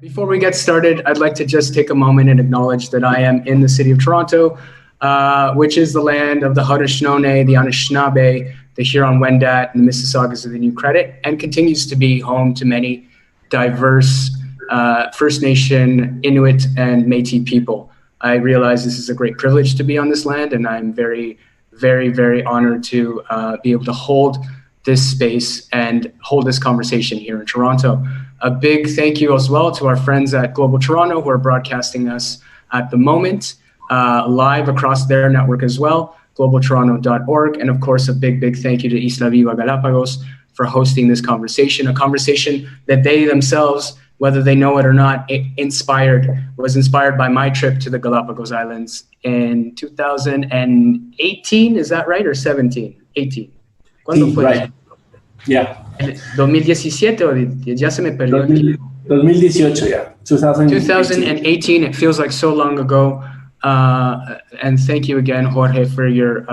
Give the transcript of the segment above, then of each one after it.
Before we get started, I'd like to just take a moment and acknowledge that I am in the city of Toronto, which is the land of the Haudenosaunee, the Anishinaabe, the Huron-Wendat, and the Mississaugas of the New Credit, and continues to be home to many diverse First Nation, Inuit, and Métis people. I realize this is a great privilege to be on this land, and I'm very, very, very honored to be able to hold this space and hold this conversation here in Toronto. A big thank you as well to our friends at Global Toronto who are broadcasting us at the moment, live across their network as well, globaltoronto.org. And of course, a big, big thank you to Isla Viva Galapagos for hosting this conversation, a conversation that they themselves, whether they know it or not, was inspired by my trip to the Galapagos Islands in 2018, is that right, or 17? 18. ¿Cuándo fue? Right. Yeah. 2017 o ya se me perdió. 2018, yeah. 2018, it feels like so long ago. And thank you again, Jorge, for your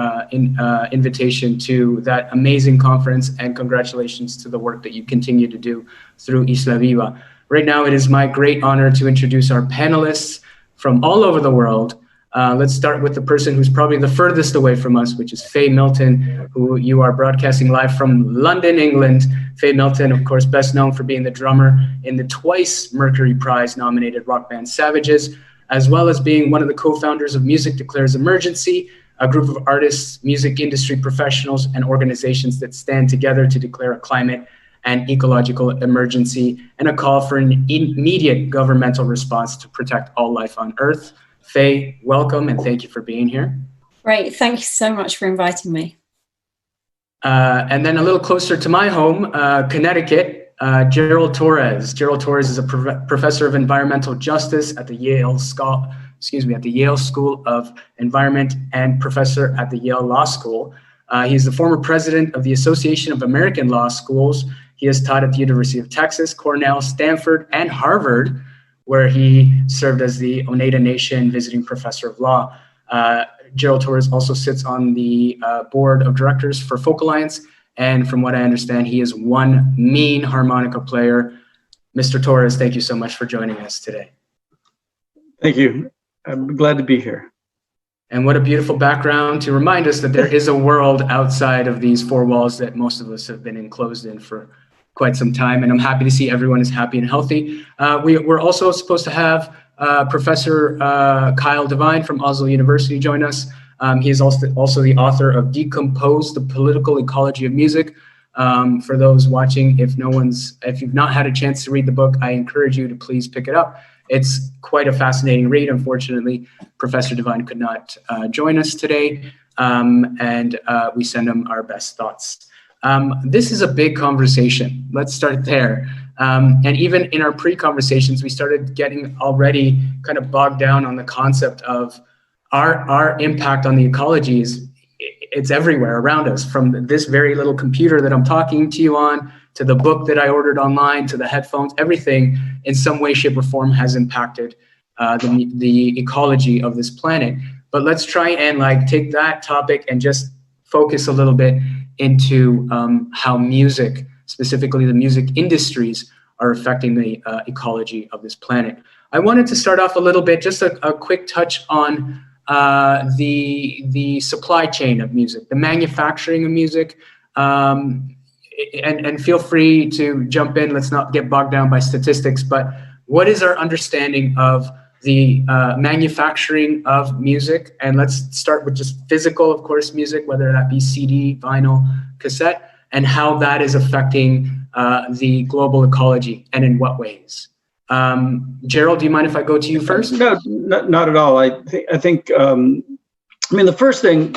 invitation to that amazing conference, and congratulations to the work that you continue to do through Isla Viva. Right now, it is my great honor to introduce our panelists from all over the world. Let's start with the person who's probably the furthest away from us, which is Faye Milton, who you are broadcasting live from London, England. Faye Milton, of course, best known for being the drummer in the twice Mercury Prize nominated rock band Savages, as well as being one of the co-founders of Music Declares Emergency, a group of artists, music industry professionals, and organizations that stand together to declare a climate and ecological emergency and a call for an immediate governmental response to protect all life on Earth. Faye, welcome, and thank you for being here. Great, thank you so much for inviting me. And then a little closer to my home, Connecticut, Gerald Torres. Gerald Torres is a professor of environmental justice at the Yale School of Environment and professor at the Yale Law School. He's the former president of the Association of American Law Schools. He has taught at the University of Texas, Cornell, Stanford, and Harvard, where he served as the Oneida Nation visiting professor of law. Gerald Torres also sits on the board of directors for Folk Alliance, and from what I understand, he is one mean harmonica player. Mr. Torres, thank you so much for joining us today. Thank you. I'm glad to be here. And what a beautiful background to remind us that there is a world outside of these four walls that most of us have been enclosed in for quite some time, and I'm happy to see everyone is happy and healthy. We're also supposed to have Professor Kyle Devine from Oslo University join us. He is also the author of Decompose, the Political Ecology of Music. For those watching, if you've not had a chance to read the book, I encourage you to please pick it up. It's quite a fascinating read. Unfortunately, Professor Devine could not join us today, and we send him our best thoughts. This is a big conversation. Let's start there. And even in our pre-conversations, we started getting already kind of bogged down on the concept of our impact on the ecology it's everywhere around us, from this very little computer that I'm talking to you on, to the book that I ordered online, to the headphones. Everything in some way, shape, or form has impacted the ecology of this planet. But let's try and take that topic and just focus a little bit into how music, specifically the music industries, are affecting the ecology of this planet. I wanted to start off a little bit, just a quick touch on the supply chain of music, the manufacturing of music, and feel free to jump in. Let's not get bogged down by statistics, but what is our understanding of the manufacturing of music? And let's start with just physical, of course, music, whether that be CD, vinyl, cassette, and how that is affecting the global ecology, and in what ways. Gerald, do you mind if I go to you first? No, not at all. I think the first thing,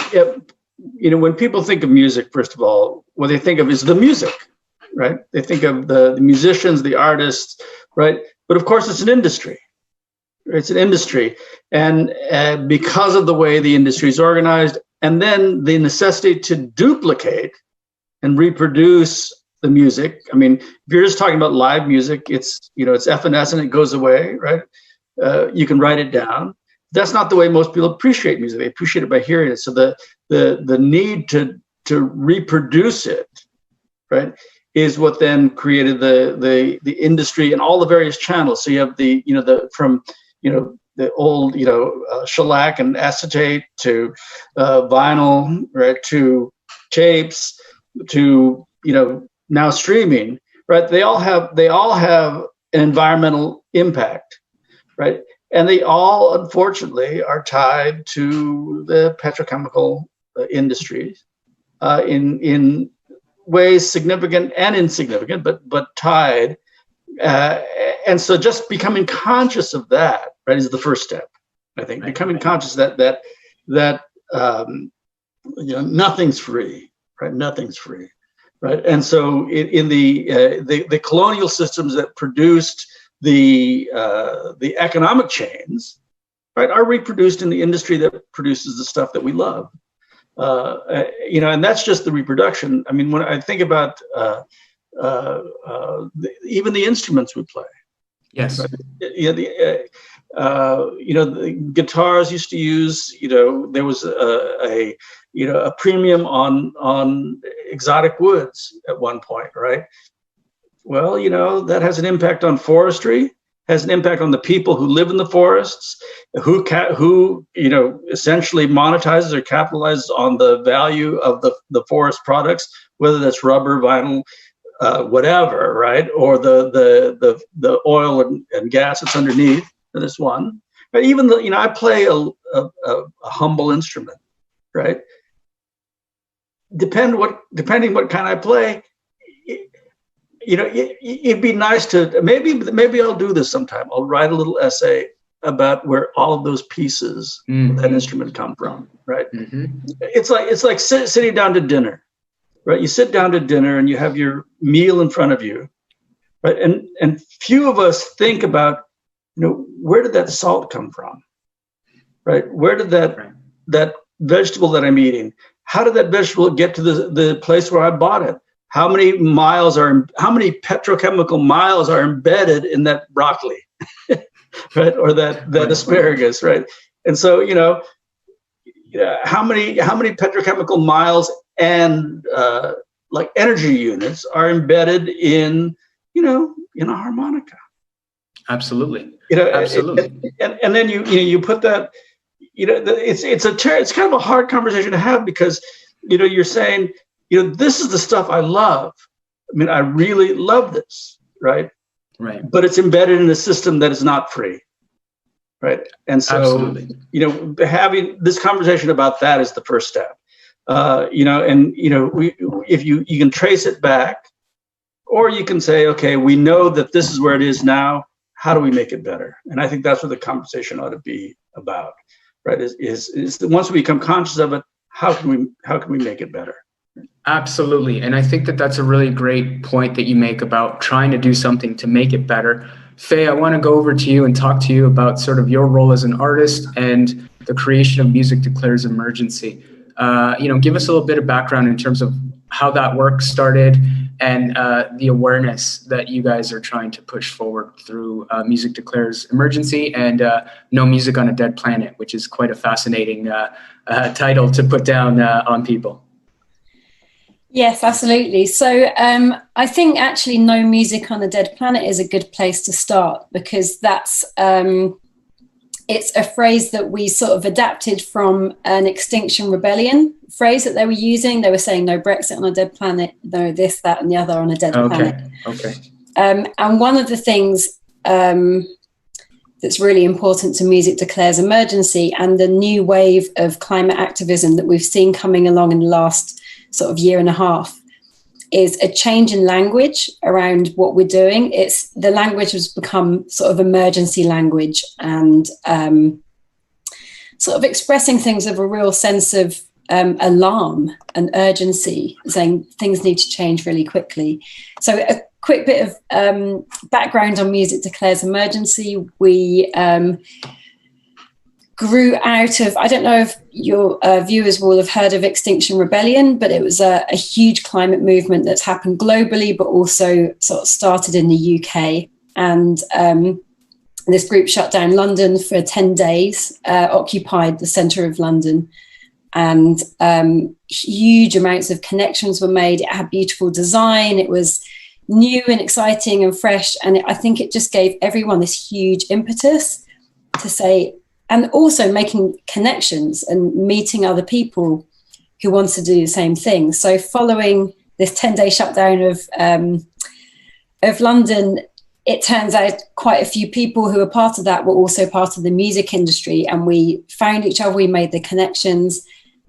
when people think of music, first of all, what they think of is the music, right? They think of the musicians, the artists, right? But of course, it's an industry. It's an industry, and because of the way the industry is organized, and then the necessity to duplicate and reproduce the music. I mean, if you're just talking about live music, it's evanescent, it goes away, right? You can write it down. That's not the way most people appreciate music. They appreciate it by hearing it. So the need to reproduce it, right, is what then created the industry and all the various channels. So you have the old shellac and acetate to vinyl, right, to tapes, to now streaming, right? They all have an environmental impact, right? And they all, unfortunately, are tied to the petrochemical industries in ways significant and insignificant, but tied. And so, just becoming conscious of that, right, is the first step. I think becoming conscious that nothing's free, right? Nothing's free, right? And so, in the colonial systems that produced the economic chains, right, are reproduced in the industry that produces the stuff that we love. And that's just the reproduction. I mean, when I think about even the instruments we play. Yes. Right? The guitars used to use. There was a premium on exotic woods at one point, right? Well, that has an impact on forestry, has an impact on the people who live in the forests, who essentially monetizes or capitalizes on the value of the forest products, whether that's rubber, vinyl, whatever, right? Or the oil and gas that's underneath. That's one. But even I play a humble instrument, right? Depending what kind I play. It'd be nice to maybe I'll do this sometime. I'll write a little essay about where all of those pieces of that instrument come from, right? Mm-hmm. It's like sitting down to dinner, right? You sit down to dinner and you have your meal in front of you, right? And few of us think about, where did that salt come from, right? Where did that vegetable that I'm eating, how did that vegetable get to the place where I bought it? How many petrochemical miles are embedded in that broccoli, right? Or that asparagus, right? And so, how many petrochemical miles and like energy units are embedded in a harmonica? Absolutely. Absolutely. And then you put that, it's kind of a hard conversation to have because, you're saying, this is the stuff I love. I mean, I really love this, right? Right. But it's embedded in a system that is not free, right? And so, absolutely. Having this conversation about that is the first step. If you can trace it back, or you can say, okay, we know that this is where it is now. How do we make it better? And I think that's what the conversation ought to be about, right? Is once we become conscious of it, how can we make it better? Absolutely. And I think that that's a really great point that you make about trying to do something to make it better. Faye, I want to go over to you and talk to you about sort of your role as an artist and the creation of Music Declares Emergency. Give us a little bit of background in terms of how that work started and the awareness that you guys are trying to push forward through Music Declares Emergency and No Music on a Dead Planet, which is quite a fascinating title to put down on people. Yes, absolutely. So I think actually No Music on a Dead Planet is a good place to start because that's it's a phrase that we sort of adapted from an Extinction Rebellion phrase that they were using. They were saying no Brexit on a dead planet, no this, that, and the other on a dead planet. Okay. And one of the things that's really important to Music Declares Emergency and the new wave of climate activism that we've seen coming along in the last sort of year and a half is a change in language around what we're doing. The language has become sort of emergency language and sort of expressing things of a real sense of alarm and urgency, saying things need to change really quickly. So a quick bit of background on Music Declares Emergency. We grew out of, I don't know if your viewers will have heard of Extinction Rebellion, but it was a huge climate movement that's happened globally, but also sort of started in the UK. And this group shut down London for 10 days, occupied the centre of London, and huge amounts of connections were made. It had beautiful design. It was new and exciting and fresh. And I think it just gave everyone this huge impetus to say, and also making connections and meeting other people who want to do the same thing. So following this 10-day shutdown of London, it turns out quite a few people who were part of that were also part of the music industry, and we found each other, we made the connections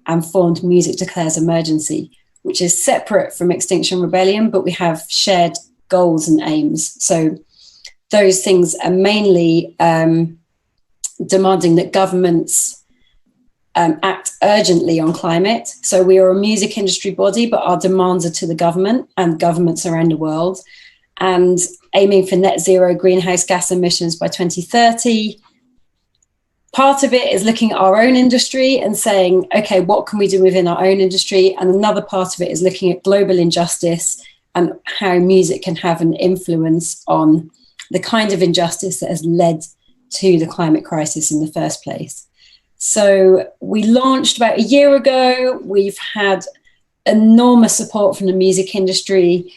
and formed Music Declares Emergency, which is separate from Extinction Rebellion, but we have shared goals and aims. So those things are mainly demanding that governments act urgently on climate. So we are a music industry body, but our demands are to the government and governments around the world, and aiming for net zero greenhouse gas emissions by 2030. Part of it is looking at our own industry and saying, okay, what can we do within our own industry? And another part of it is looking at global injustice and how music can have an influence on the kind of injustice that has led to the climate crisis in the first place. So we launched about a year ago. We've had enormous support from the music industry.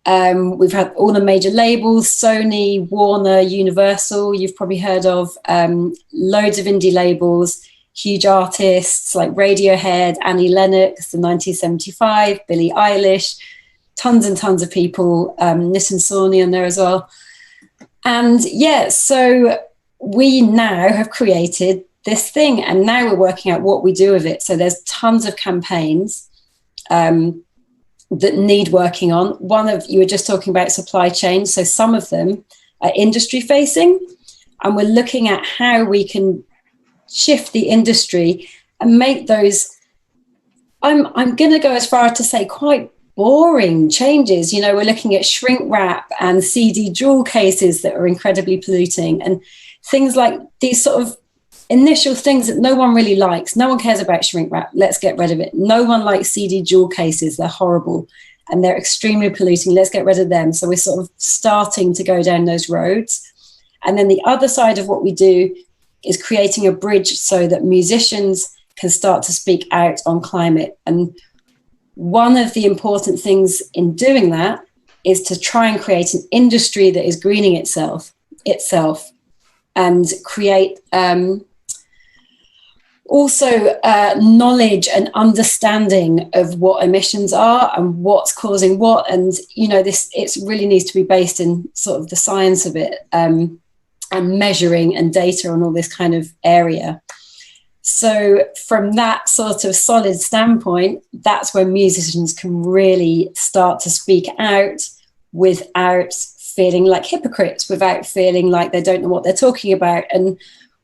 We've had all the major labels, Sony, Warner, Universal, you've probably heard of, loads of indie labels, huge artists like Radiohead, Annie Lennox, the 1975, Billie Eilish, tons and tons of people, Nissan Sony on there as well. And yeah, so we now have created this thing, and now we're working out what we do with it. So there's tons of campaigns that need working on. One of you were just talking about supply chain. So some of them are industry facing, and we're looking at how we can shift the industry and make those, I'm going to go as far as to say, quite boring changes. You know, we're looking at shrink wrap and CD jewel cases that are incredibly polluting, and things like these sort of initial things that no one really likes. No one cares about shrink wrap. Let's get rid of it. No one likes CD jewel cases. They're horrible and they're extremely polluting. Let's get rid of them. So we're sort of starting to go down those roads. And then the other side of what we do is creating a bridge so that musicians can start to speak out on climate. And one of the important things in doing that is to try and create an industry that is greening itself and create also knowledge and understanding of what emissions are and what's causing what. And, you know, it really needs to be based in sort of the science of it, and measuring and data on all this kind of area. So from that sort of solid standpoint, that's where musicians can really start to speak out without feeling like hypocrites, without feeling like they don't know what they're talking about. And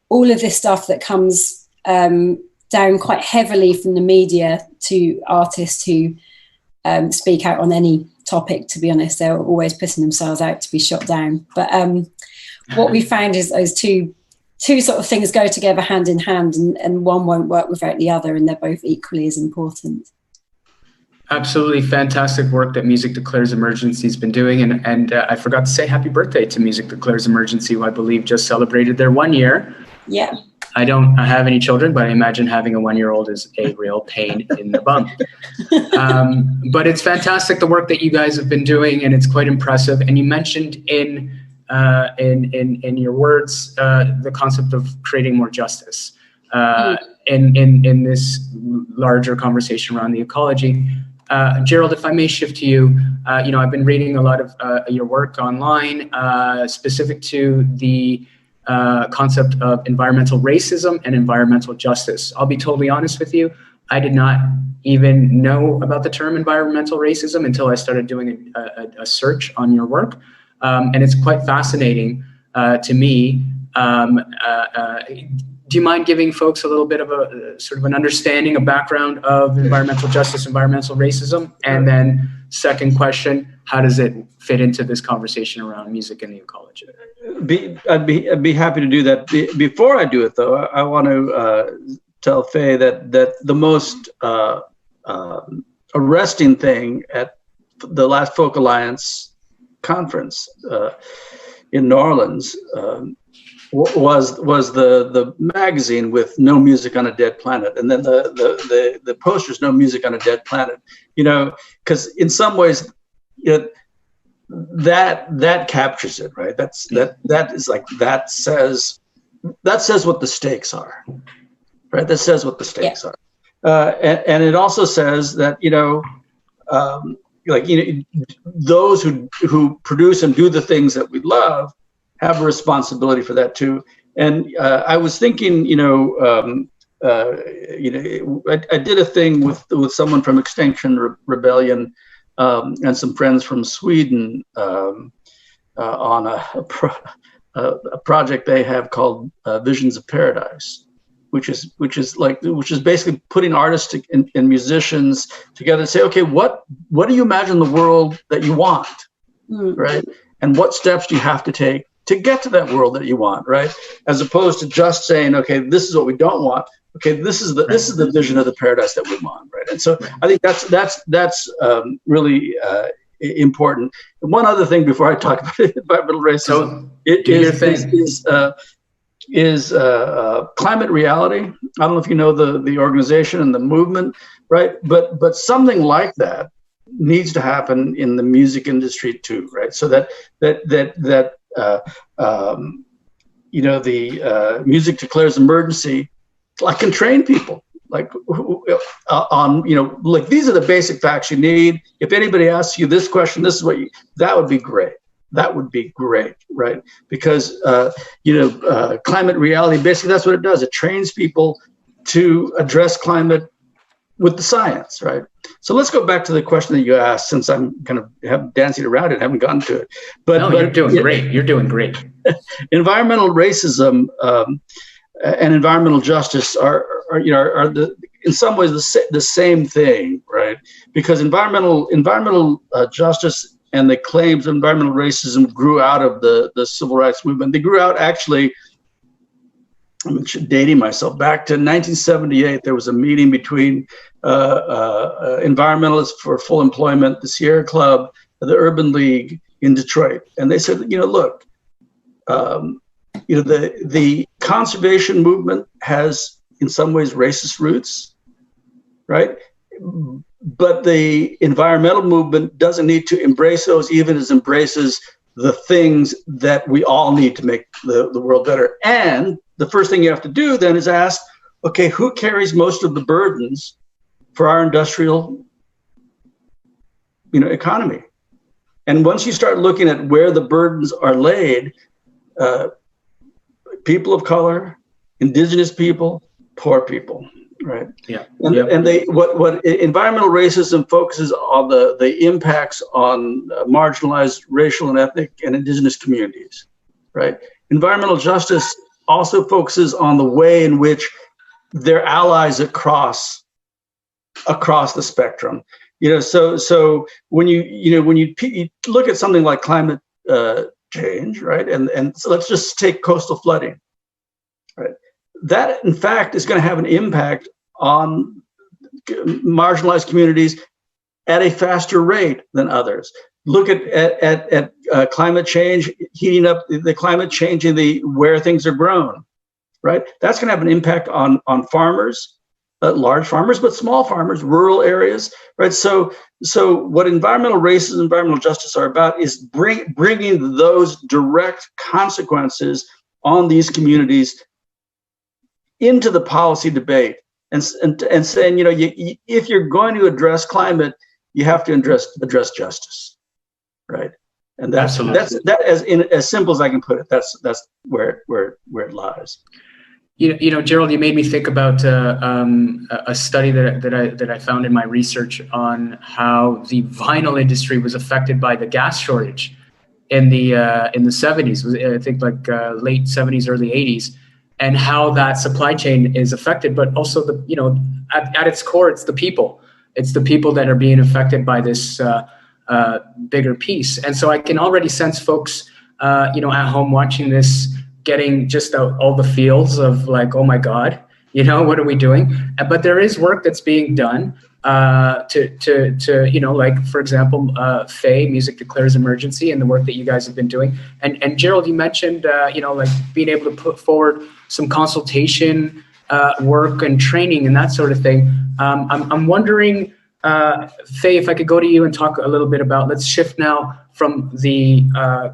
all of this stuff that comes down quite heavily from the media to artists who speak out on any topic. To be honest, they're always putting themselves out to be shot down. But what we found is those two sort of things go together hand in hand, and one won't work without the other, and they're both equally as important. Absolutely fantastic work that Music Declares Emergency has been doing. And I forgot to say happy birthday to Music Declares Emergency, who I believe just celebrated their 1 year. Yeah. I don't have any children, but I imagine having a 1-year-old is a real pain in the bum. But it's fantastic, the work that you guys have been doing, and it's quite impressive. And you mentioned in your words the concept of creating more justice in this larger conversation around the ecology. Gerald, if I may shift to you, I've been reading a lot of your work online, specific to the concept of environmental racism and environmental justice. I'll be totally honest with you. I did not even know about the term environmental racism until I started doing a search on your work. And it's quite fascinating to me. Do you mind giving folks a little bit of a sort of an understanding, a background of environmental justice, environmental racism? And then second question, how does it fit into this conversation around music and the ecology? I'd be happy to do that. Before I do it, though, I want to tell Faye that the most arresting thing at the last Folk Alliance conference in New Orleans was the magazine with No Music on a Dead Planet, and then the posters No Music on a Dead Planet. You know, because in some ways, that captures it, right? That is like that says what the stakes are, right? That says what the stakes are, and it also says that those who produce and do the things that we love have a responsibility for that too. And I was thinking, I did a thing with someone from Extinction Rebellion and some friends from Sweden on a project they have called Visions of Paradise, which is basically putting artists and musicians together and say, okay, what do you imagine the world that you want, right? And what steps do you have to take to get to that world that you want, right? As opposed to just saying, okay, this is what we don't want. Okay, this is the vision of the paradise that we want, right? And so I think that's really important. And one other thing before I talk about environmental racism is climate reality. I don't know if you know the organization and the movement, right? But something like that needs to happen in the music industry too, right? So that music declares emergency, like, can train people on these are the basic facts you need. If anybody asks you this question, this is what that would be great. That would be great, right? Because climate reality, basically that's what it does. It trains people to address climate with the science, right? So let's go back to the question that you asked, since I'm kind of dancing around it, haven't gotten to it. But you're doing great. You're doing great. Environmental racism and environmental justice are in some ways the same thing, right? Because environmental justice and the claims of environmental racism grew out of the civil rights movement. They grew out, actually, I'm dating myself, back to 1978. There was a meeting between environmentalists for full employment, the Sierra Club, the Urban League in Detroit. And they said, look, the conservation movement has in some ways racist roots, right? But the environmental movement doesn't need to embrace those, even as embraces the things that we all need to make the world better. And the first thing you have to do then is ask, okay, who carries most of the burdens for our industrial, economy? And once you start looking at where the burdens are laid, people of color, indigenous people, poor people, right? Yeah. And they what environmental racism focuses on the impacts on marginalized racial and ethnic and indigenous communities, right? Environmental justice also focuses on the way in which they're allies across the spectrum. So when you look at something like climate change, right? And so let's just take coastal flooding, right? That, in fact, is going to have an impact on marginalized communities at a faster rate than others. Look at climate change heating up, the climate change in where things are grown, right? That's going to have an impact on farmers, large farmers, but small farmers, rural areas, right? So what environmental racism, environmental justice are about is bringing those direct consequences on these communities into the policy debate, and saying, if you're going to address climate, you have to address justice, right? And that's as simple as I can put it. That's where it lies. Gerald, you made me think about a study that I found in my research on how the vinyl industry was affected by the gas shortage in the 70s. I think late 70s, early 80s. And how that supply chain is affected, but also at its core, it's the people. It's the people that are being affected by this bigger piece. And so I can already sense folks, at home watching this, getting just all the feels of like, oh my God, You know, what are we doing? But there is work that's being done to you know, like, for example, Faye, Music Declares Emergency, and the work that you guys have been doing. And Gerald, you mentioned, you know, like being able to put forward some consultation work and training and that sort of thing. I'm wondering, Faye, if I could go to you and talk a little bit about, let's shift now from the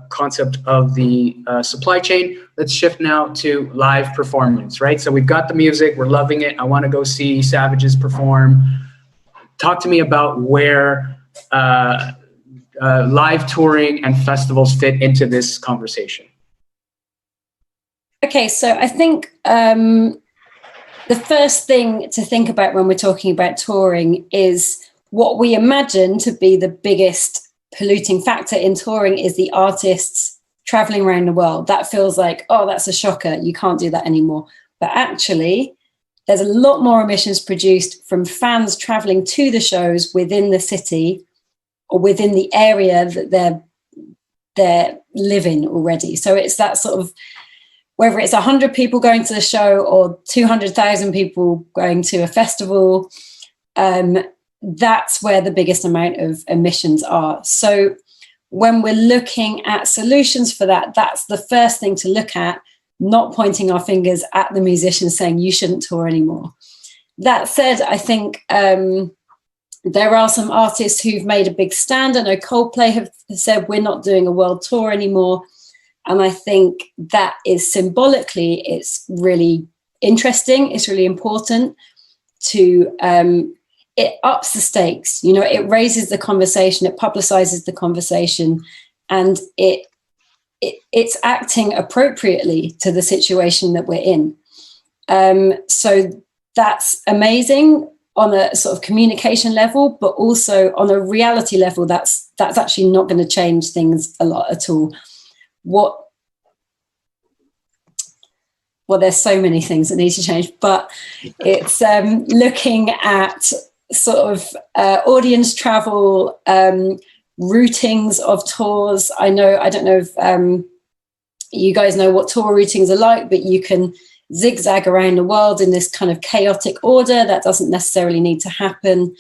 concept of the supply chain. Let's shift now to live performance, right? So we've got the music, we're loving it. I want to go see Savages perform. Talk to me about where live touring and festivals fit into this conversation. Okay, so I think the first thing to think about when we're talking about touring is what we imagine to be the biggest polluting factor in touring is the artists traveling around the world. That feels like, oh, that's a shocker. You can't do that anymore. But actually, there's a lot more emissions produced from fans traveling to the shows within the city or within the area that they're living already. So it's that sort of, whether it's 100 people going to the show or 200,000 people going to a festival, that's where the biggest amount of emissions are. So when we're looking at solutions for that, that's the first thing to look at, not pointing our fingers at the musicians saying you shouldn't tour anymore. That said, I think there are some artists who've made a big stand. I know Coldplay have said we're not doing a world tour anymore. And I think that is symbolically, it's really interesting. It's really important to, it ups the stakes, you know, it raises the conversation, it publicizes the conversation, and it's acting appropriately to the situation that we're in. So that's amazing on a sort of communication level, but also on a reality level, that's actually not going to change things a lot at all. Well, there's so many things that need to change, but it's looking at sort of audience travel, routings of tours. I don't know if you guys know what tour routings are like, but you can zigzag around the world in this kind of chaotic order. That doesn't necessarily need to happen.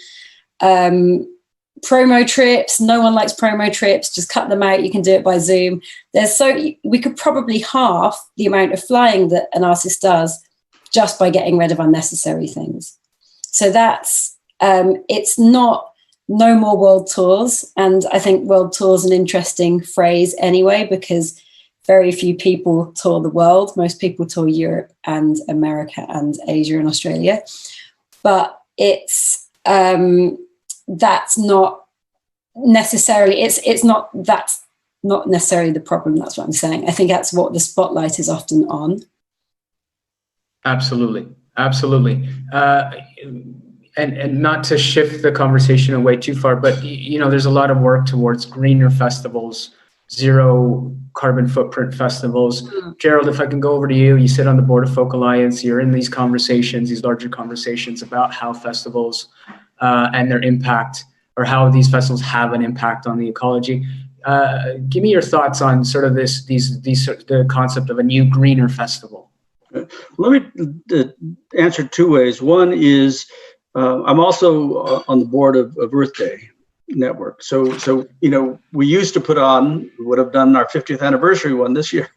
Promo trips, no one likes promo trips, just cut them out. You can do it by Zoom. We could probably halve the amount of flying that an artist does just by getting rid of unnecessary things. So that's, it's not no more world tours. And I think world tour is an interesting phrase anyway, because very few people tour the world. Most people tour Europe and America and Asia and Australia. But it's, that's not necessarily, that's not necessarily the problem. That's what I'm saying. I think that's what the spotlight is often on. Absolutely. And not to shift the conversation away too far, but you know, there's a lot of work towards greener festivals, zero carbon footprint festivals. Gerald, if I can go over to you, you sit on the board of Folk Alliance, you're in these conversations, these larger conversations about how festivals and their impact, or how these festivals have an impact on the ecology. Give me your thoughts on sort of the concept of a new greener festival. Let me answer two ways. One is I'm also on the board of Earth Day Network. So you know, we used to put on, we would have done our 50th anniversary one this year,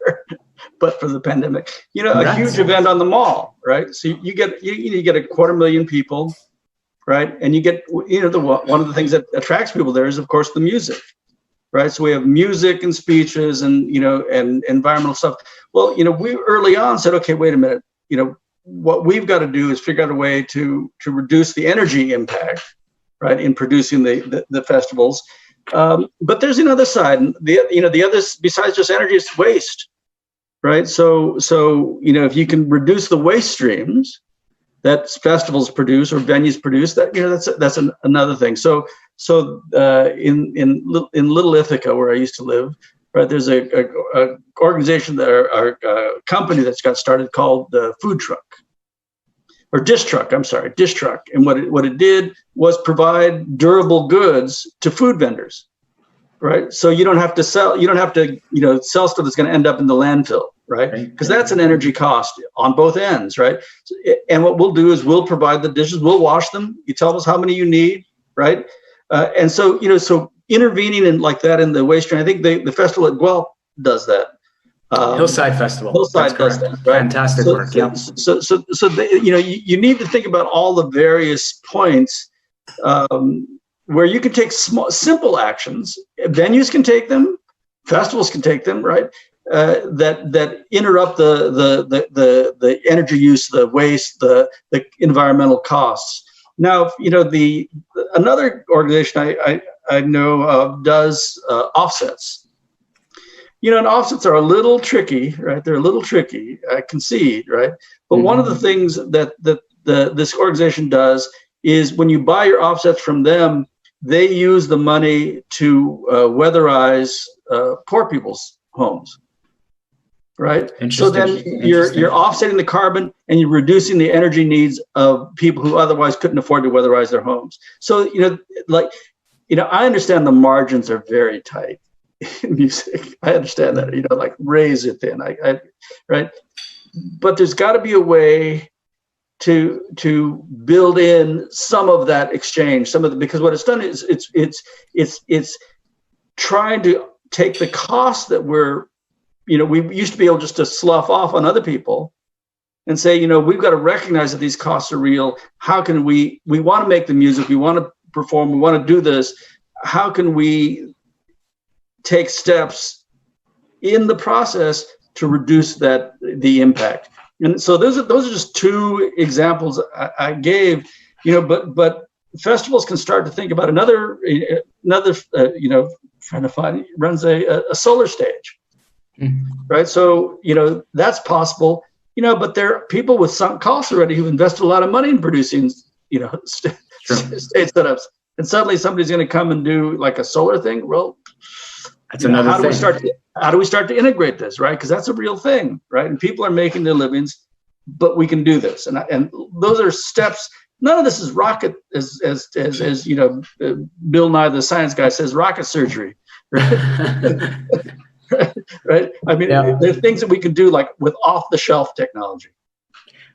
but for the pandemic, you know, a huge event on the mall, right? So you get 250,000 people, right? And you get, you know, one of the things that attracts people there is, of course, the music, right? So we have music and speeches and, you know, and environmental stuff. Well, you know, we early on said, okay, wait a minute, you know, what we've got to do is figure out a way to reduce the energy impact, right, in producing the festivals. But there's another side, and the other, besides just energy, is waste, right? So you know, if you can reduce the waste streams that festivals produce or venues produce, that, you know, that's another thing. So in Little Ithaca, where I used to live, right, there's a organization a company that's got started called the Food Truck, or Dish Truck. I'm sorry, Dish Truck. And what it did was provide durable goods to food vendors, right? So you don't have to sell sell stuff that's going to end up in the landfill, right? Because that's an energy cost on both ends, right? And what we'll do is we'll provide the dishes, we'll wash them. You tell us how many you need, right? And so, so intervening in like that in the waste stream, I think the festival at Guelph does that. Hillside Festival. Hillside does that, right? Fantastic work. Yeah. So you need to think about all the various points where you can take simple actions. Venues can take them, festivals can take them, right? That interrupt the energy use, the waste, the environmental costs. Now, another organization I know of does offsets. And offsets are a little tricky, right? They're a little tricky, I concede, right? But one of the things that this organization does is when you buy your offsets from them, they use the money to weatherize poor people's homes, right? So then you're offsetting the carbon and you're reducing the energy needs of people who otherwise couldn't afford to weatherize their homes. So, I understand the margins are very tight in music. I understand that, like razor thin, right? But there's got to be a way to build in some of that exchange, because what it's done is it's trying to take the cost that we used to be able just to slough off on other people and say, we've got to recognize that these costs are real. How can we want to make the music, we want to perform, we want to do this. How can we take steps in the process to reduce the impact? And so those are just two examples I gave, but festivals can start to think about another friend of mine runs a solar stage, right? So, that's possible, but there are people with sunk costs already who've invested a lot of money in producing, state setups. And suddenly somebody's going to come and do like a solar thing. Well, that's another thing. How do we start to integrate this, right? Because that's a real thing, right? And people are making their livings, but we can do this. And those are steps. None of this is rocket, as Bill Nye the Science Guy says, rocket surgery, right? Right? I mean, there are things that we can do like with off-the-shelf technology.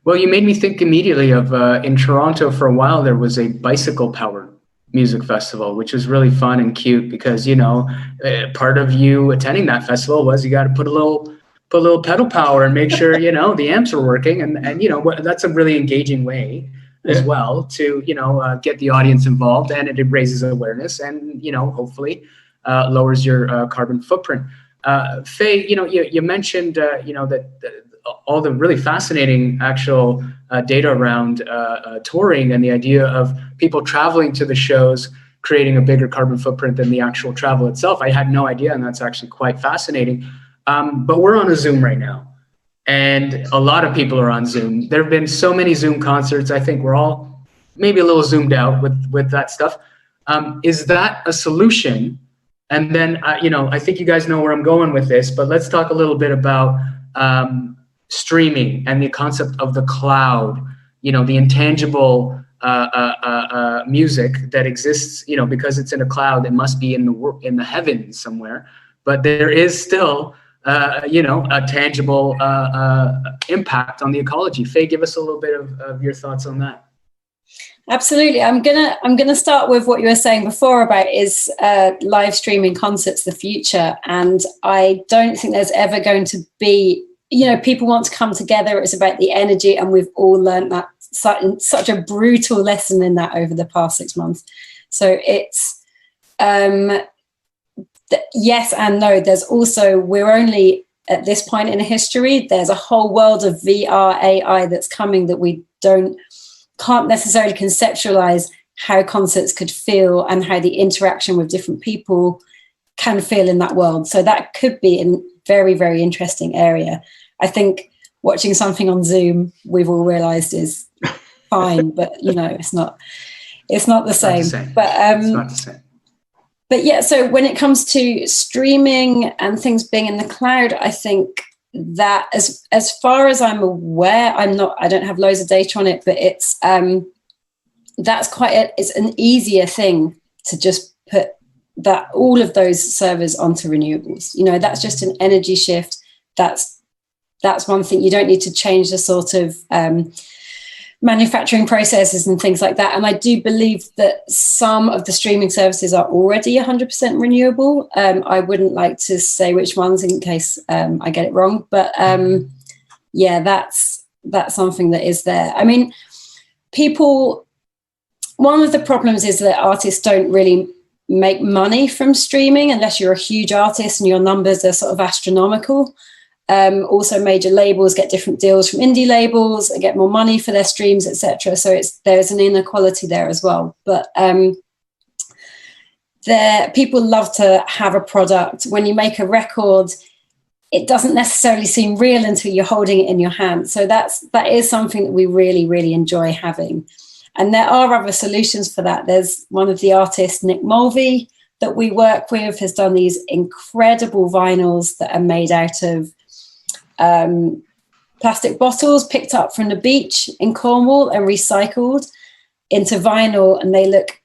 Well, you made me think immediately of in Toronto for a while, there was a bicycle-powered music festival, which was really fun and cute because, part of you attending that festival was you got to put a little pedal power and make sure, the amps are working. And that's a really engaging way as well to, get the audience involved, and it raises awareness and, hopefully lowers your carbon footprint. Faye, you mentioned, that all the really fascinating actual data around touring and the idea of people traveling to the shows creating a bigger carbon footprint than the actual travel itself. I had no idea, and that's actually quite fascinating. But we're on a Zoom right now, and a lot of people are on Zoom. There have been so many Zoom concerts. I think we're all maybe a little zoomed out with that stuff. Is that a solution? And then, I think you guys know where I'm going with this, but let's talk a little bit about streaming and the concept of the cloud, the intangible music that exists, because it's in a cloud, it must be in the heavens somewhere, but there is still, a tangible impact on the ecology. Faye, give us a little bit of your thoughts on that. Absolutely. I'm gonna start with what you were saying before about is live streaming concerts the future, and I don't think there's ever going to be, people want to come together. It's about the energy, and we've all learned that such a brutal lesson in that over the past 6 months. So it's yes and no. There's also, we're only at this point in history, there's a whole world of VR, AI that's coming that we can't necessarily conceptualize how concerts could feel and how the interaction with different people can feel in that world. So that could be a very, very interesting area. I think watching something on Zoom, we've all realized is fine, but it's not the same. But it's not the same. But yeah, so when it comes to streaming and things being in the cloud, I think that as far as I'm aware, I don't have loads of data on it, but it's an easier thing to just put that all of those servers onto renewables. You know, that's just an energy shift. That's one thing. You don't need to change the sort of manufacturing processes and things like that. And I do believe that some of the streaming services are already 100% renewable. I wouldn't like to say which ones in case I get it wrong, but yeah, that's something that is there. I mean, one of the problems is that artists don't really make money from streaming unless you're a huge artist and your numbers are sort of astronomical. Also, major labels get different deals from indie labels and get more money for their streams, etc. So there's an inequality there as well. But people love to have a product. When you make a record, it doesn't necessarily seem real until you're holding it in your hand. So that is something that we really, really enjoy having. And there are other solutions for that. There's one of the artists, Nick Mulvey, that we work with, has done these incredible vinyls that are made out of plastic bottles picked up from the beach in Cornwall and recycled into vinyl, and they look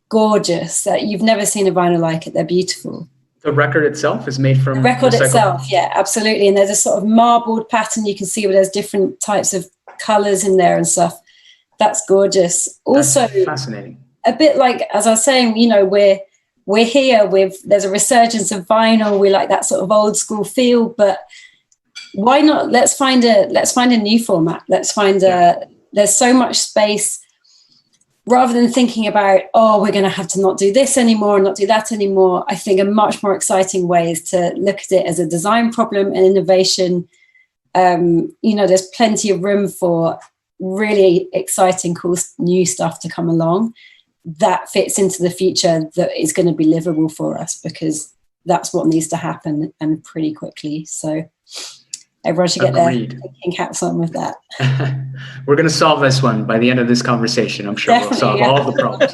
gorgeous. You've never seen a vinyl like it. They're beautiful. The record itself is made from the record recycled itself, yeah, absolutely. And there's a sort of marbled pattern you can see where there's different types of colors in there and stuff. That's gorgeous. Also, that's fascinating. A bit like, as I was saying, you know, we're here there's a resurgence of vinyl. We like that sort of old school feel, but why not? Let's find a new format. There's so much space. Rather than thinking about, we're going to have to not do this anymore and not do that anymore, I think a much more exciting way is to look at it as a design problem and innovation. You know, there's plenty of room for really exciting, cool, new stuff to come along that fits into the future that is going to be livable for us, because that's what needs to happen, and pretty quickly. So everyone should get their thinking caps on with that. We're going to solve this one by the end of this conversation. I'm sure we'll solve all the problems.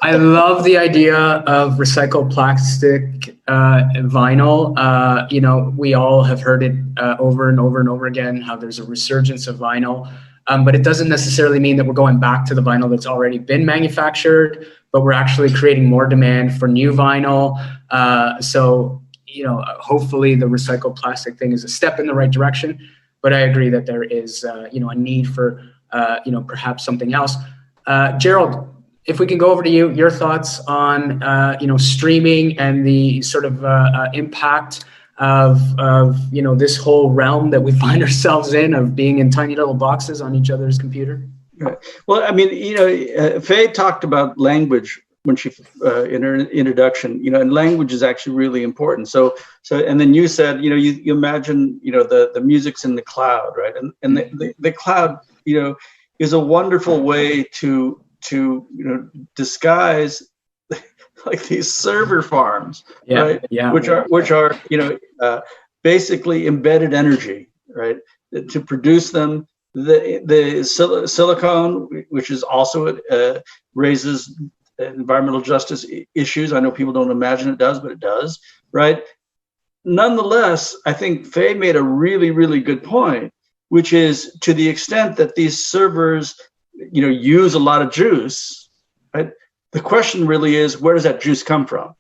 I love the idea of recycled plastic vinyl. You know, we all have heard it over and over and over again, how there's a resurgence of vinyl. But it doesn't necessarily mean that we're going back to the vinyl that's already been manufactured, but we're actually creating more demand for new vinyl. So, you know, hopefully the recycled plastic thing is a step in the right direction. But I agree that there is, you know, a need for, you know, perhaps something else. Gerald, if we can go over to you, your thoughts on, you know, streaming and the sort of impact of you know, this whole realm that we find ourselves in, of being in tiny little boxes on each other's computer. Right. Well, I mean, you know, Faye talked about language when she in her introduction, you know, and language is actually really important. So and then you said, you know, you imagine, you know, the music's in the cloud, right? And the cloud, you know, is a wonderful way to you know, disguise like these server farms, right? Yeah. Which are you know, basically embedded energy, right? To produce them, the silicone, which is also raises environmental justice issues. I know people don't imagine it does, but it does, right? Nonetheless, I think Faye made a really, really good point, which is, to the extent that these servers, you know, use a lot of juice, right? The question really is, where does that juice come from,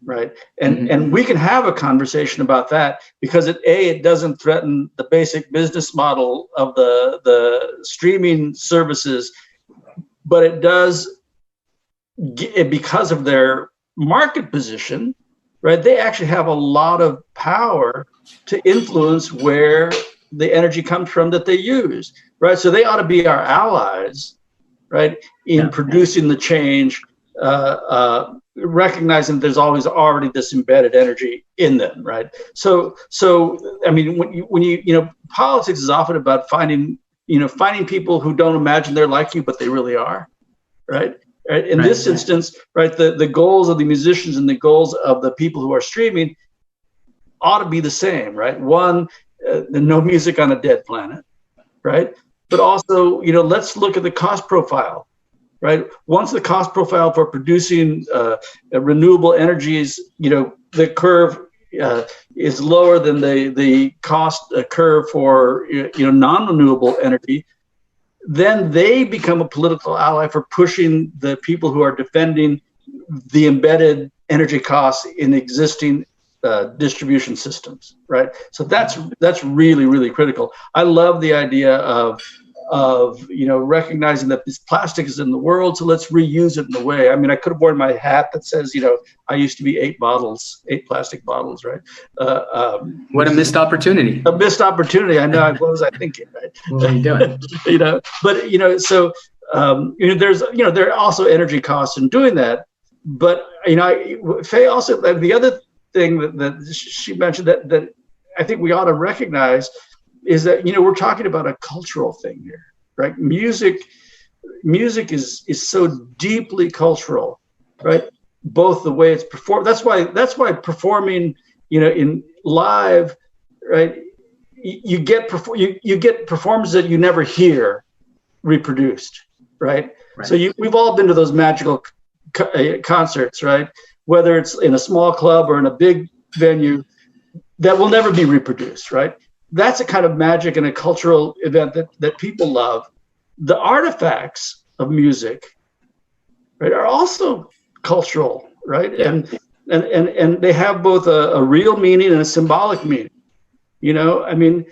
right? And we can have a conversation about that, because it doesn't threaten the basic business model of the streaming services, but it does, because of their market position, right? They actually have a lot of power to influence where the energy comes from that they use, right? So they ought to be our allies, right, in producing the change, recognizing there's always already this embedded energy in them, right? So I mean, when you know, politics is often about finding people who don't imagine they're like you, but they really are, right? In this instance, right, the goals of the musicians and the goals of the people who are streaming ought to be the same, right? One, no music on a dead planet, right? But also, you know, let's look at the cost profile, right? Once the cost profile for producing renewable energies, you know, the curve is lower than the cost curve for, you know, non-renewable energy, then they become a political ally for pushing the people who are defending the embedded energy costs in existing distribution systems, right? So that's really, really critical. I love the idea of recognizing that this plastic is in the world, so let's reuse it in a way. I mean, I could have worn my hat that says, I used to be 8 plastic bottles, right? What a missed opportunity. A missed opportunity. I know. What was I thinking, right? What are you doing? But so there are also energy costs in doing that. But Faye also, the other thing that she mentioned that I think we ought to recognize is that we're talking about a cultural thing here, right? Music is so deeply cultural, right? Both the way it's performed. That's why performing, in live, right? You get performances that you never hear reproduced, right? So we've all been to those magical concerts, right? Whether it's in a small club or in a big venue, that will never be reproduced, right? That's a kind of magic and a cultural event that people love. The artifacts of music, right, are also cultural, right? Yeah. And they have both a real meaning and a symbolic meaning. I mean,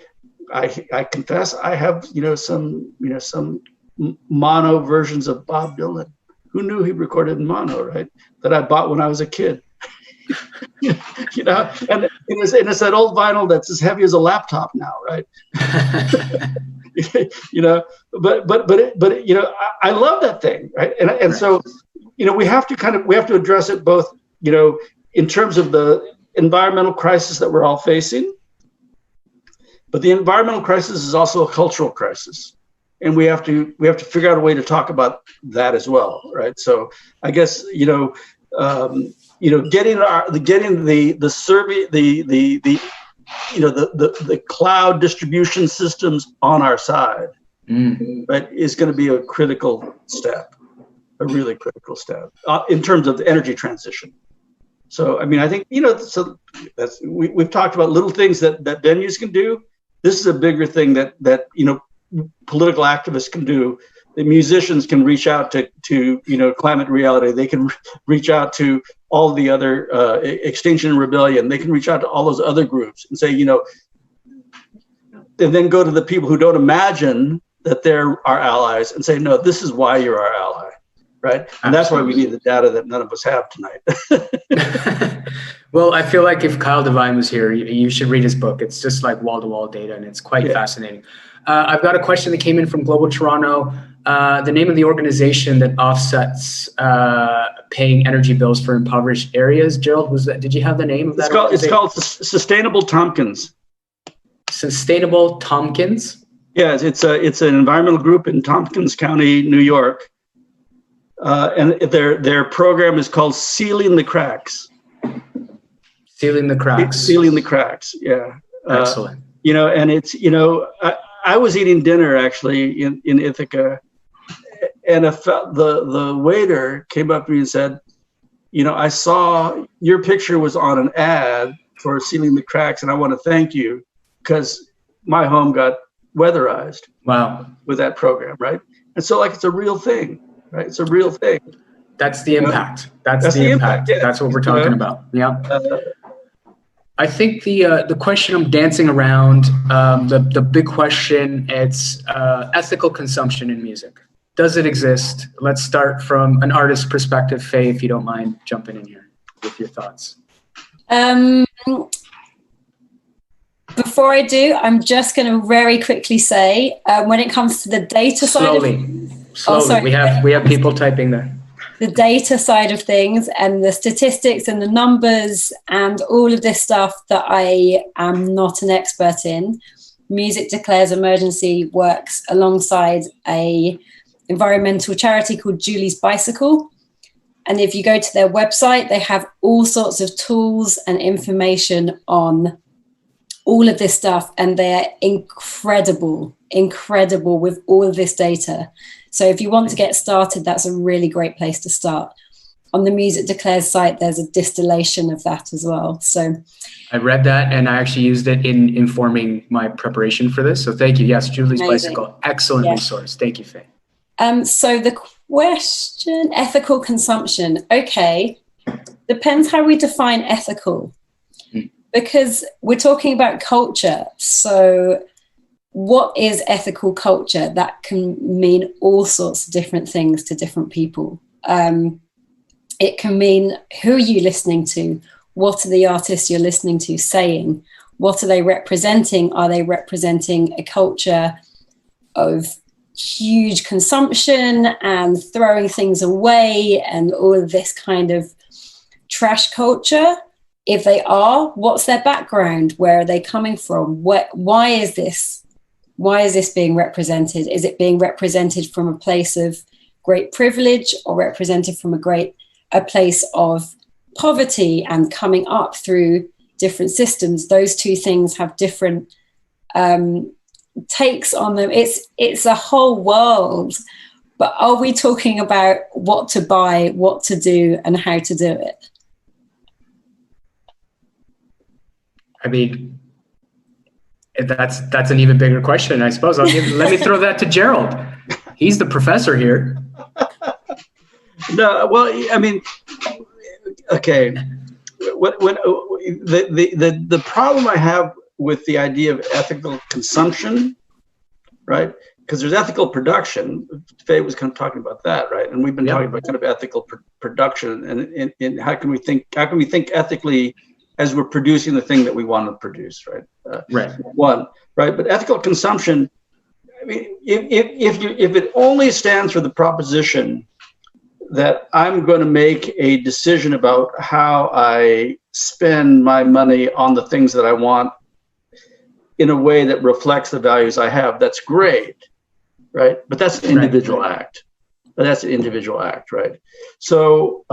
I confess I have some mono versions of Bob Dylan. Who knew he recorded in mono, right? That I bought when I was a kid. And it's that old vinyl that's as heavy as a laptop now, right? But I love that thing, right? And so we have to address it both in terms of the environmental crisis that we're all facing, but the environmental crisis is also a cultural crisis, and we have to figure out a way to talk about that as well, right? So I guess getting the survey, the cloud distribution systems on our side, right, is going to be a critical step, a really critical step in terms of the energy transition. So, I mean, I think, so that's, we've talked about little things that venues can do. This is a bigger thing that political activists can do. The musicians can reach out to Climate Reality. They can reach out to all the other Extinction Rebellion. They can reach out to all those other groups and say, and then go to the people who don't imagine that they're our allies and say, no, this is why you're our ally, right? And that's why we need the data that none of us have tonight. Well, I feel like if Kyle Devine was here, you should read his book. It's just like wall-to-wall data, and it's quite fascinating. I've got a question that came in from Global Toronto. The name of the organization that offsets paying energy bills for impoverished areas, Gerald, did you have the name of that? It's called Sustainable Tompkins. Sustainable Tompkins? Yeah, it's an environmental group in Tompkins County, New York. And their program is called Sealing the Cracks. Sealing the Cracks. Sealing the Cracks, yeah. Excellent. And it's, I was eating dinner actually in Ithaca, and the waiter came up to me and said, I saw your picture was on an ad for Sealing the Cracks, and I want to thank you because my home got weatherized. Wow. With that program, right? And so it's a real thing, right? It's a real thing. That's the impact. That's the impact. Yeah. That's what we're talking about. Yeah. I think the question I'm dancing around, the big question, it's ethical consumption in music. Does it exist? Let's start from an artist's perspective. Faye, if you don't mind jumping in here with your thoughts. Before I do, I'm just going to very quickly say, when it comes to the data side Slowly. We have people typing there. The data side of things and the statistics and the numbers and all of this stuff that I am not an expert in, Music Declares Emergency works alongside a environmental charity called Julie's Bicycle. And if you go to their website, they have all sorts of tools and information on all of this stuff. And they're incredible with all of this data. So if you want to get started, that's a really great place to start. On the Music Declares site, there's a distillation of that as well. So I read that, and I actually used it in informing my preparation for this. So thank you. Yes, Julie's Bicycle, excellent resource. Thank you, Faye. So question. Ethical consumption. Okay. Depends how we define ethical. Because we're talking about culture. So what is ethical culture? That can mean all sorts of different things to different people. It can mean, who are you listening to? What are the artists you're listening to saying? What are they representing? Are they representing a culture of huge consumption and throwing things away and all of this kind of trash culture? If they are, what's their background? Where are they coming from? Why is this being represented? Is it being represented from a place of great privilege, or represented from a place of poverty and coming up through different systems? Those two things have different takes on them. It's a whole world. But are we talking about what to buy, what to do, and how to do it? I mean, that's an even bigger question, I suppose. Let me throw that to Gerald. He's the professor here. No, well, I mean, okay. When the problem I have with the idea of ethical consumption, right? Because there's ethical production. Faye was kind of talking about that, right? And we've been talking about kind of ethical production and how can we think ethically as we're producing the thing that we want to produce, right? Right. One, right? But ethical consumption, I mean, if it only stands for the proposition that I'm going to make a decision about how I spend my money on the things that I want in a way that reflects the values I have, that's great, right? But that's an individual act. That's an individual act, right? So,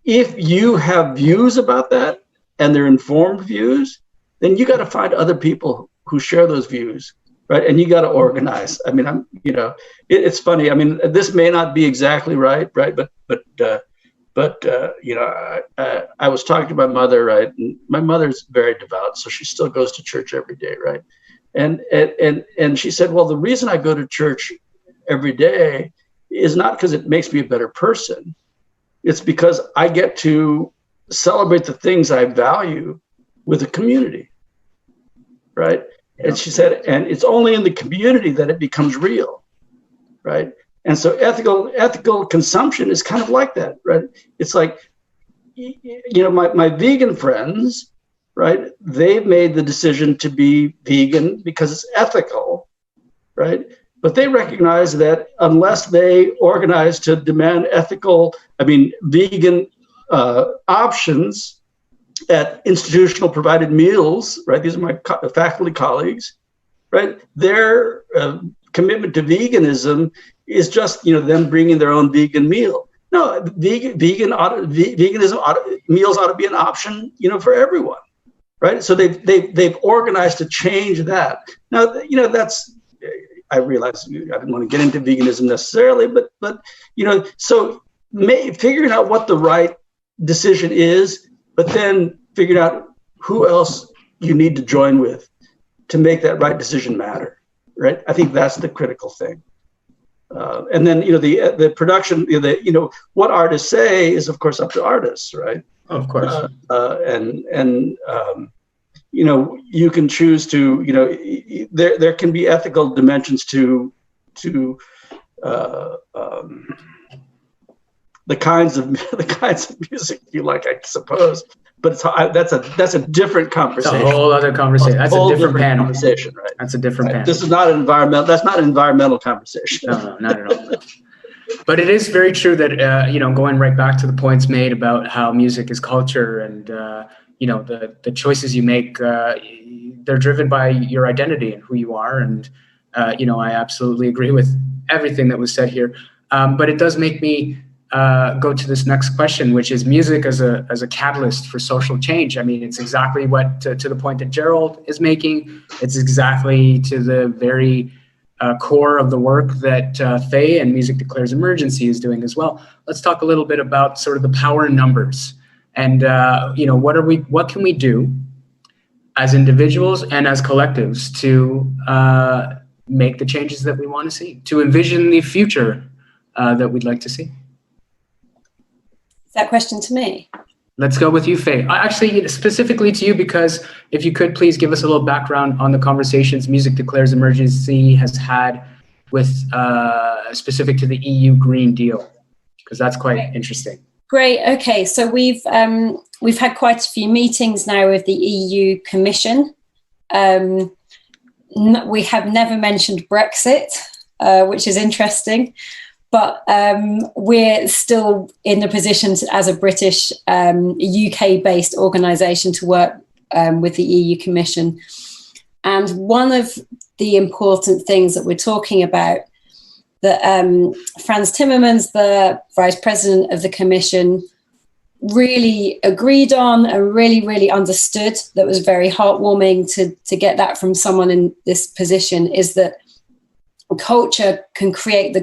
if you have views about that and they're informed views, then you got to find other people who share those views, right? And you got to organize. I mean, it's funny. I mean, this may not be exactly right? But I was talking to my mother, right? And my mother's very devout, so she still goes to church every day, right? And she said, well, the reason I go to church every day is not because it makes me a better person. It's because I get to celebrate the things I value with the community, right? Yeah. And she said, and it's only in the community that it becomes real, right? And so ethical consumption is kind of like that, right? It's like, my vegan friends, right? They've made the decision to be vegan because it's ethical, right? But they recognize that unless they organize to demand vegan options at institutional provided meals, right? These are my faculty colleagues, right? Their commitment to veganism is just, them bringing their own vegan meal. No, meals ought to be an option, for everyone, right? So they've organized to change that. Now, that's. I realize I didn't want to get into veganism necessarily, but so figuring out what the right decision is, but then figuring out who else you need to join with to make that right decision matter, right? I think that's the critical thing. And then the production, what artists say is of course up to artists, right? Of course. You can choose to, there can be ethical dimensions to the kinds of music you like, I suppose. But that's a different conversation. It's a whole other conversation. That's a different panel. Conversation, right? That's a different panel. This is not an environmental. That's not an environmental conversation. No, not at all. No. But it is very true that going right back to the points made about how music is culture and the choices you make, they're driven by your identity and who you are. And, I absolutely agree with everything that was said here. But it does make me go to this next question, which is music as a catalyst for social change. I mean, it's exactly what, to the point that Gerald is making, it's exactly to the very core of the work that Faye and Music Declares Emergency is doing as well. Let's talk a little bit about sort of the power in numbers. And what can we do as individuals and as collectives to make the changes that we want to see, to envision the future that we'd like to see. Is that question to me? Let's go with you, Faye. Actually, specifically to you, because if you could please give us a little background on the conversations Music Declares Emergency has had with specific to the EU Green Deal, because that's quite interesting. Great. Okay, so we've had quite a few meetings now with the EU Commission. We have never mentioned Brexit, which is interesting. But we're still in the position as a British, UK-based organisation to work with the EU Commission. And one of the important things that we're talking about that Frans Timmermans, the Vice President of the Commission, really agreed on and really understood, that was very heartwarming to get that from someone in this position, is that culture can create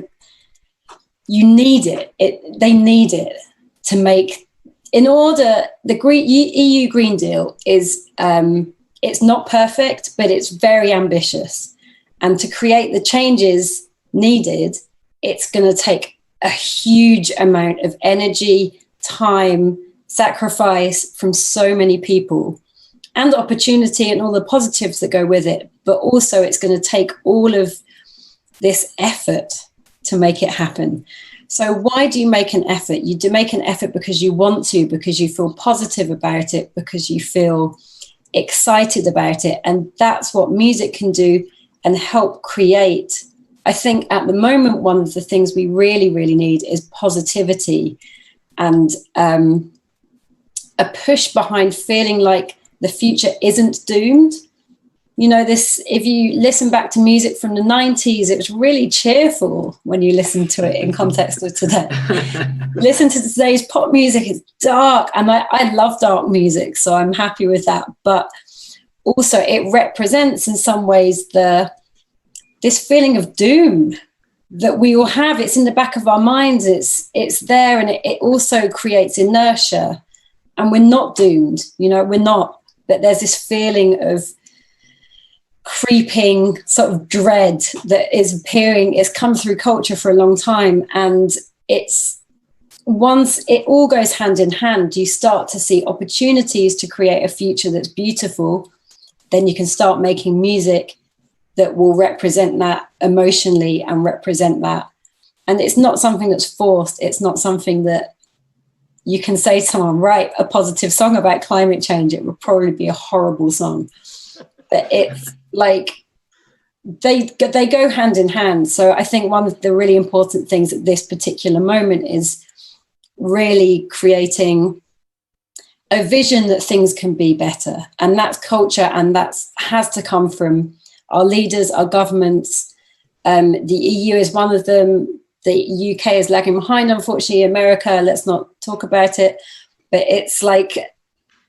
you need it. They need it to make, in order, the EU Green Deal is, it's not perfect, but it's very ambitious. And to create the changes needed, it's going to take a huge amount of energy, time, sacrifice from so many people, and opportunity and all the positives that go with it. But also it's going to take all of this effort to make it happen. So why do you make an effort? You do make an effort because you want to, because you feel positive about it, because you feel excited about it. And that's what music can do and help create. I think at the moment, one of the things we really need is positivity and a push behind feeling like the future isn't doomed. You know, this, if you listen back to music from the 90s, it was really cheerful when you listen to it in context of today. Listen to today's pop music, it's dark. And I love dark music, so I'm happy with that. But also it represents in some ways this feeling of doom that we all have. It's in the back of our minds, it's there, and it also creates inertia. And we're not doomed, you know, we're not. But there's this feeling of creeping sort of dread that is appearing. It's come through culture for a long time, and it's, once it all goes hand in hand, you start to see opportunities to create a future that's beautiful. Then you can start making music that will represent that emotionally and represent that. And it's not something that's forced. It's not something that you can say to someone, write a positive song about climate change. It would probably be a horrible song. But it's like they go hand in hand. So I think one of the really important things at this particular moment is really creating a vision that things can be better. And that's culture, and that's has to come from our leaders, our governments. The EU is one of them. The UK is lagging behind, unfortunately. America, let's not talk about it. But it's like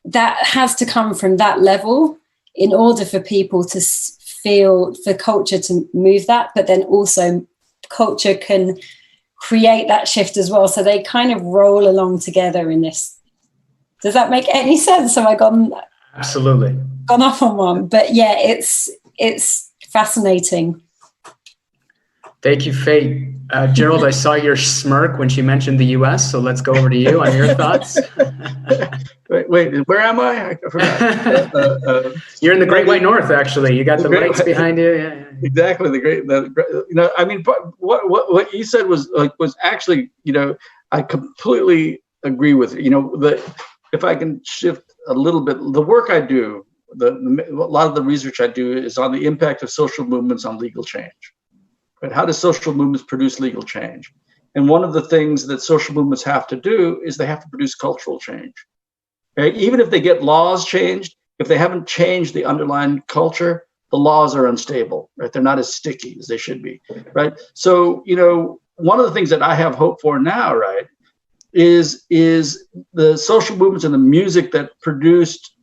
that has to come from that level in order for people to feel, for culture to move that. But then also culture can create that shift as well. So they kind of roll along together in this. Does that make any sense? Have I gone off on one? But yeah, it's fascinating. Thank you, Faye. Gerald, I saw your smirk when she mentioned the US, so let's go over to you on your thoughts. Wait, where am I? I forgot. You're in the Great White North, actually. You got the lights behind you. Yeah. Exactly. You know, I mean, what you said was actually, you know, I completely agree with it. You know, if I can shift a little bit, the work I do, a lot of the research I do is on the impact of social movements on legal change. Right? How do social movements produce legal change? And one of the things that social movements have to do is they have to produce cultural change. Right? Even if they get laws changed, if they haven't changed the underlying culture, the laws are unstable. Right? They're not as sticky as they should be. Right? So, you know, one of the things that I have hope for now, right, is the social movements and the music that produced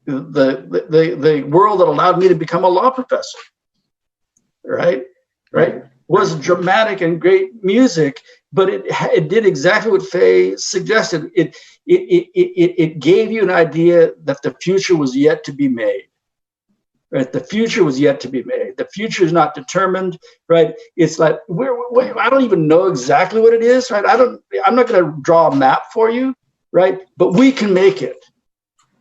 the world that allowed me to become a law professor. Right? Was dramatic and great music, but it did exactly what Faye suggested. It gave you an idea that the future was yet to be made. right? The future was yet to be made. The future is not determined, right? It's like I don't even know exactly what it is, right? I'm not going to draw a map for you, right? But we can make it,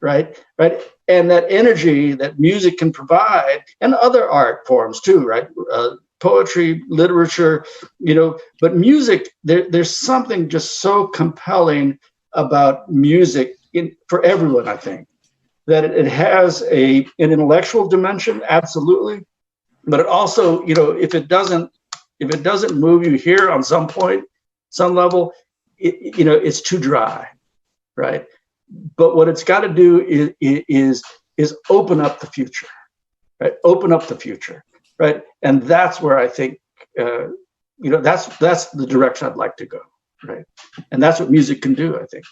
right? Right? And that energy that music can provide, and other art forms too, right? Poetry, literature, but music, there's something just so compelling about music for everyone, I think, that it has an intellectual dimension, absolutely, but it also, if it doesn't move you here on some point, some level, it's too dry, right? But what it's got to do is open up the future, right? Open up the future, right? And that's where I think, that's the direction I'd like to go, right? And that's what music can do, I think.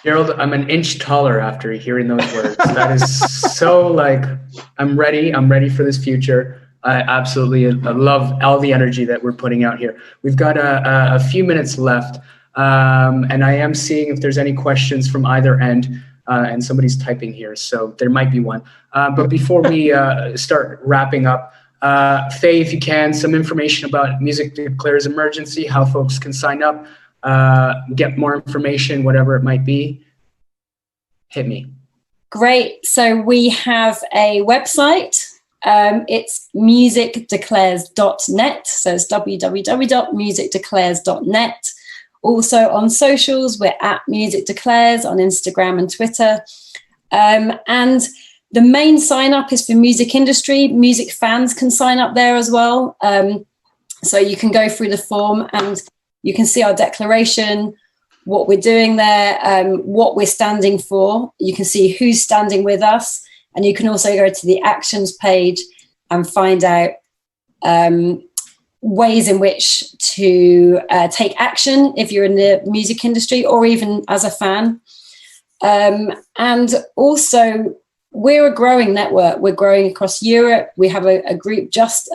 Gerald, I'm an inch taller after hearing those words. That is so I'm ready for this future. I love all the energy that we're putting out here. We've got a few minutes left. And I am seeing if there's any questions from either end, and somebody's typing here, so there might be one. But before we start wrapping up, Faye, if you can, some information about Music Declares Emergency, how folks can sign up, get more information, whatever it might be. Hit me. Great. So we have a website. It's musicdeclares.net. So it's www.musicdeclares.net. Also on socials, we're at Music Declares on Instagram and Twitter. And the main sign up is for music industry. Music fans can sign up there as well. So you can go through the form and you can see our declaration, what we're doing there, what we're standing for. You can see who's standing with us. And you can also go to the actions page and find out ways in which to take action if you're in the music industry or even as a fan. And also, we're a growing network. We're growing across Europe. We have a group just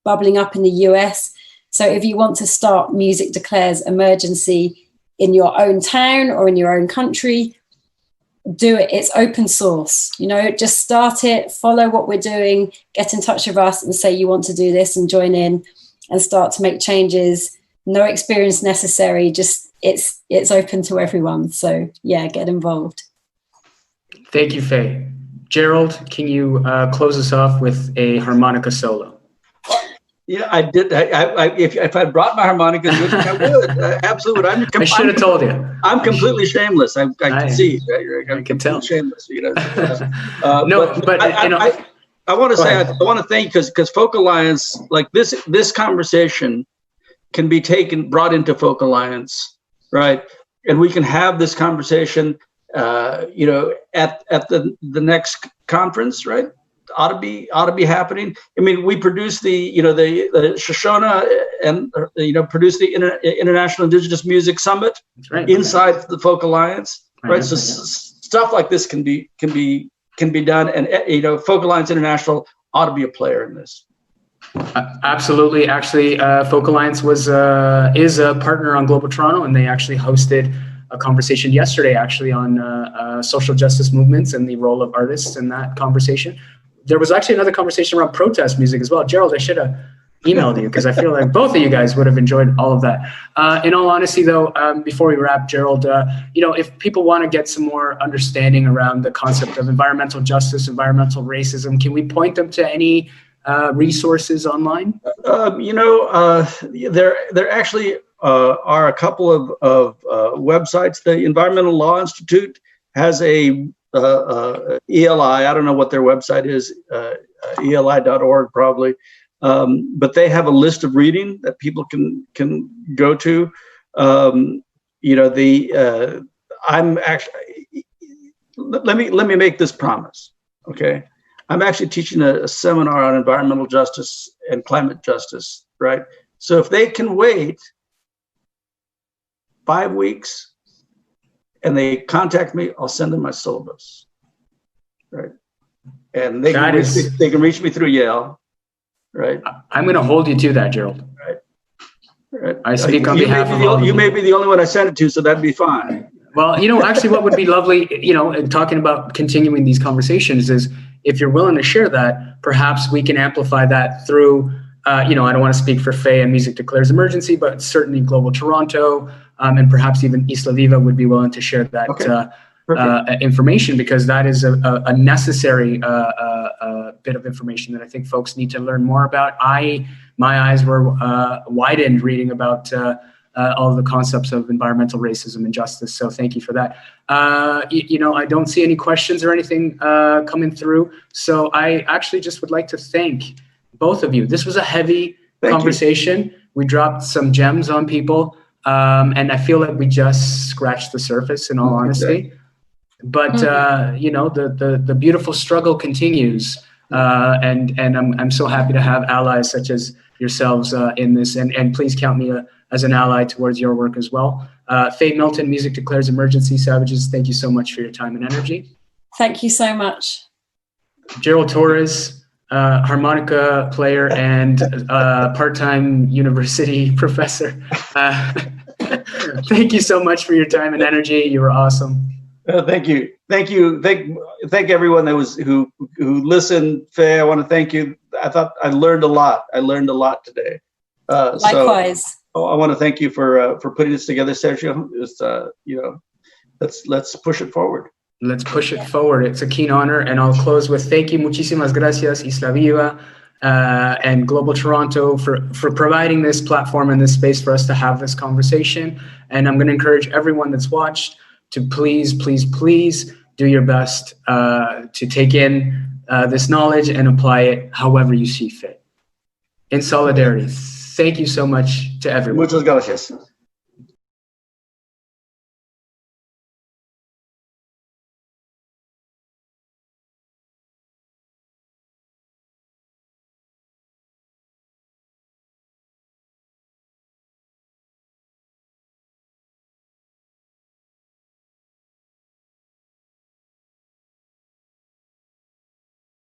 bubbling up in the US. So if you want to start Music Declares Emergency in your own town or in your own country, do it. It's open source. Just start it, follow what we're doing, get in touch with us and say you want to do this and join in and start to make changes. No experience necessary, just it's open to everyone. So yeah, get involved. Thank you, Faye. Gerald, can you close us off with a harmonica solo? Yeah, I did. If I brought my harmonica with me, I would. Absolutely. I should have told you. I'm completely shameless. I can see. I can tell. Shameless. No, but I want to say I want to thank because Folk Alliance, like this conversation, can be brought into Folk Alliance, right? And we can have this conversation, at the next conference, right? Ought to be happening. I mean, we produce the Shoshona and produce the International Indigenous Music Summit inside the Folk Alliance, right? So stuff like this can be done, and Folk Alliance International ought to be a player in this. Absolutely. Actually, Folk Alliance is a partner on Global Toronto, and they actually hosted a conversation yesterday, actually, on social justice movements and the role of artists in that conversation. There was actually another conversation around protest music as well. Gerald, I should have emailed you because I feel like both of you guys would have enjoyed all of that. In all honesty, though, before we wrap, Gerald, if people want to get some more understanding around the concept of environmental justice, environmental racism, can we point them to any resources online? There actually are a couple of websites. The Environmental Law Institute has a ELI, I don't know what their website is, eli.org probably, but they have a list of reading that people can go to. I'm actually, let me make this promise, okay? I'm actually teaching a seminar on environmental justice and climate justice, right? So if they can wait 5 weeks, and they contact me, I'll send them my syllabus, right? And they can reach me through Yale, right? I'm going to hold you to that, Gerald. Right. I speak on behalf of all. You may be the only one I send it to, so that'd be fine. Well, actually what would be lovely, talking about continuing these conversations is if you're willing to share that, perhaps we can amplify that through, I don't want to speak for Faye and Music Declares Emergency, but certainly Global Toronto, and perhaps even Isla Viva would be willing to share that information, because that is a necessary bit of information that I think folks need to learn more about. My eyes were widened reading about all of the concepts of environmental racism and justice. So thank you for that. I don't see any questions or anything coming through. So I actually just would like to thank both of you. This was a heavy conversation. We dropped some gems on people. And I feel like we just scratched the surface, in all honesty. But the beautiful struggle continues, and I'm so happy to have allies such as yourselves in this. And please count me as an ally towards your work as well. Faye Milton, Music Declares Emergency. Savages, thank you so much for your time and energy. Thank you so much. Gerald Torres, harmonica player and part-time university professor. Thank you so much for your time and energy. You were awesome. Thank you. Thank everyone who listened. Faye, I want to thank you. I thought I learned a lot. Today. Likewise. So I want to thank you for putting this together, Sergio. Let's push it forward. Let's push it forward. It's a keen honor, and I'll close with thank you, muchísimas gracias, Isla Viva, and Global Toronto for providing this platform and this space for us to have this conversation. And I'm going to encourage everyone that's watched to please do your best to take in this knowledge and apply it however you see fit. In solidarity. Thank you so much to everyone. Muchas gracias.